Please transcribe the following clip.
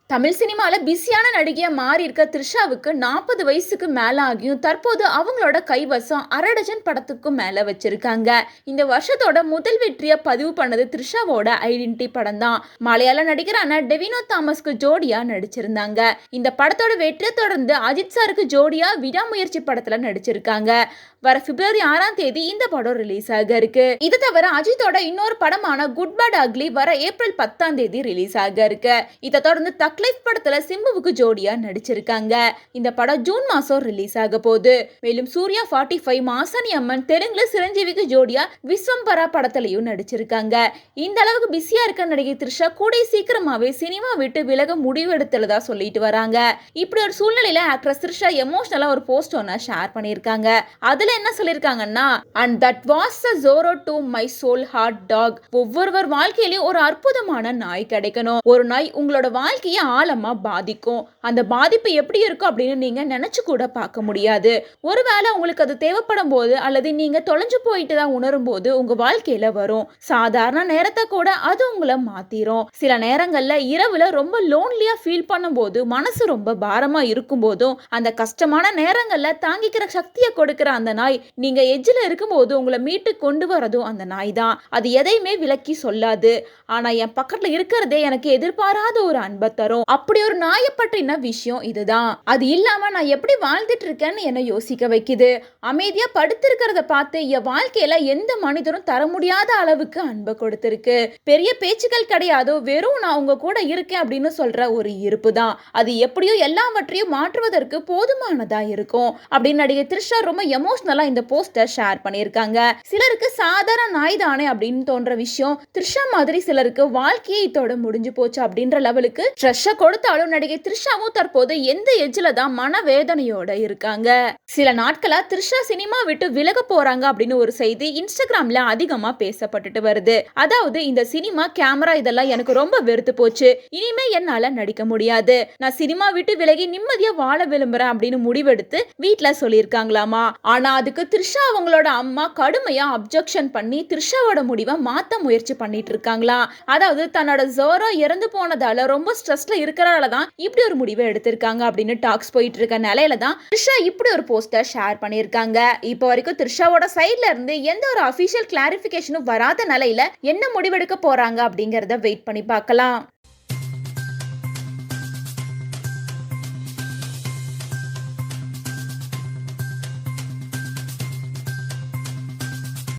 தமிழ் சினிமால பிஸியான நடிகையா மாறி இருக்க த்ரிஷாவுக்கு 40 வயசுக்கு மேல ஆகியும் தற்போது அவங்களோட கைவசம் அரை டஜன் படத்துக்கும் மேல வச்சிருக்காங்க. இந்த வருஷத்தோட முதல் வெற்றியை பதிவு பண்ணது த்ரிஷாவோட ஐடென்டிட்டி படம் தான். மலையாள நடிகரான டெவினோ தாமஸ்க்கு ஜோடியா நடிச்சிருந்தாங்க. இந்த படத்தோட வெற்றியை தொடர்ந்து அஜித் சாருக்கு ஜோடியா விடாமுயற்சி படத்துல நடிச்சிருக்காங்க. வர பிப்ரவரி 6ஆம் தேதி இந்த படம் ரிலீஸ் ஆக இருக்கு. இது தவிர அஜித்தோட இன்னொரு படமான குட் பேட் அக்லி வர ஏப்ரல் 10ஆம் தேதி ரிலீஸ் ஆக இருக்கு. இதை தொடர்ந்து தக்லைஃப் படத்துல சிம்புவுக்கு ஜோடியா நடிச்சிருக்காங்க. இந்த படம் ஜூன் மாசம் ரிலீஸ் ஆக போகுது. மேலும் சூர்யா 45, மாசாணி அம்மன், தெலுங்குல சிரஞ்சீவிக்கு ஜோடியா விஸ்வம்பரா படத்திலையும் நடிச்சிருக்காங்க. இந்த அளவுக்கு பிஸியா இருக்க நடிகை த்ரிஷா கூடிய சீக்கிரமாவே சினிமா விட்டு விலக முடிவு எடுத்துள்ளதா சொல்லிட்டு வராங்க. இப்படி ஒரு சூழ்நிலையில ஆக்ட்ரஸ் த்ரிஷா எமோஷனலா ஒரு போஸ்ட் ஒன்ன ஷேர் பண்ணிருக்காங்க. அதுல என்ன சொல்லிருக்காங்கன்னா, and that was the Zorro to my soul heart dog. ஒவ்வொருவர் வாழ்க்கையிலும் ஒரு அற்புதமான நாய் கிடைக்கணும். ஒரு நாய் உங்களோட வாழ்க்கையை ஆழமா பாதிக்கும். அந்த பாதிப்பு எப்படி இருக்கும் அப்படின்னு நீங்க நினைச்சு கூட பார்க்க முடியாது. ஒருவேளை உங்களுக்கு அது தேவைப்படும் போது அல்லது நீங்க தொலைஞ்சு போயிட்டு தான் உணரும் போது உங்க வாழ்க்கையில வரும். சாதாரண நேரத்தை கூட அது உங்களை மாத்திரும். சில நேரங்கள்ல இரவுல ரொம்ப லோன்லியா ஃபீல் பண்ணும் போது, மனசு ரொம்ப பாரமா இருக்கும் போதும், அந்த கஷ்டமான நேரங்கள்ல தாங்கிக்கிற சக்தியை கொடுக்கிற அந்த நாய் நீங்க எஜ்ஜில் இருக்கும் போது உங்களை மீட்டு கொண்டு வரதும் அந்த நாய் தான். அது எதையுமே விலக்கி சொல்லாது. ஆனா என் பக்கத்துல இருக்கிறதே எனக்கு எதிர்பாராத ஒரு அன்பை தரும். அப்படி ஒரு நாயை பற்றின விஷயம் இதுதான். அது இல்லாம நான் எப்படி வாழ்ந்துட்டு இருக்கேன்னு என்ன யோசிக்க வைக்குது. அமைதியா படுத்திருக்கிறத பார்த்து என் வாழ்க்கையில எந்த மனிதரும் தர முடியாத அளவுக்கு அன்பை கொடுத்திருக்கு. பெரிய பேச்சுக்கள் கிடையாது, வெறும் நான் உங்க கூட இருக்கேன் அப்படின்னு சொல்ற ஒரு இருப்பு தான். அது எப்படியோ எல்லாவற்றையும் மாற்றுவதற்கு போதுமானதா இருக்கும் அப்படின்னு நடிகை த்ரிஷா ரொம்ப எமோஷனலா இந்த போஸ்டர் ஷேர் பண்ணியிருக்காங்க. சிலருக்கு சாதாரண நாய் தானே அப்படின்னு தோன்ற விஷயம் த்ரிஷா மாதிரி சிலருக்கு வாழ்க்கையை இதோட முடிஞ்சு போச்சு அப்படின்ற லெவலுக்கு ஸ்ட்ரெஸ் கொடுத்தாலும் நடிகை த்ரிஷாவும் தற்போது எந்த எஜ்ஜில தான் மனவேதனையோட இருக்காங்க. சில நாட்களா த்ரிஷா சினிமா விட்டு விலக போறாங்க அப்படின்னு ஒரு செய்தி இன்ஸ்டாகிராம்ல அதிகமா பேசப்பட்டுட்டு வருது. அதாவது இந்த சினிமா, கேமரா இதெல்லாம் எனக்கு ரொம்ப வெறுத்து போச்சு, இனிமே என்னால நடிக்க முடியாது, நான் சினிமா விட்டு விலகி நிம்மதியா வாழ விரும்புறேன் அப்படின்னு முடிவெடுத்து வீட்டுல சொல்லியிருக்காங்களாமா. ஆனா அதுக்கு த்ரிஷா அவங்களோட அம்மா கடுமையா அப்ஜெக்ஷன் பண்ணி த்ரிஷாவோட முடிவை மாத்த முயற்சி பண்ணிட்டு இருக்காங்களா. அதாவது தன்னோட ஜோரோ இறந்து போனதால ரொம்ப ஸ்ட்ரெஸ்ல இருக்கிறதால தான் இப்படி ஒரு முடிவை எடுத்திருக்காங்க அப்படின்னு டாக்ஸ் போயிட்டு இருக்க நிலையில தான் த்ரிஷா இப்படி ஒரு போஸ்டர் ஷேர் பண்ணியிருக்காங்க. இப்போ வரைக்கும் த்ரிஷாவோட சைட்ல இருந்து எந்த ஒரு அபிஷியல் கிளாரிபிகேஷனும் வராத நிலையில என்ன முடிவெடுக்க போறாங்க அப்படிங்கறத வெயிட் பண்ணி பார்க்கலாம்.